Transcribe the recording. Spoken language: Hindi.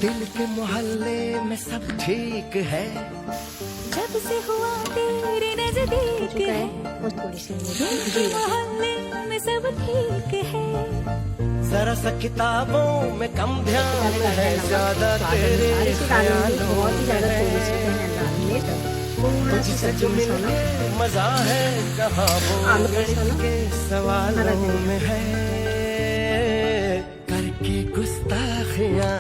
दिल के मोहल्ले में सब ठीक है, जब से हुआ तेरे नजदीक है, मोहल्ले में सब ठीक है। जरा सा किताबों में कम ध्यान है, ज्यादा तेरे ख्यालों में है। तुझसे जो मिलके मजा है, कहाँ वो के सवालों में है। करके गुस्ताखियाँ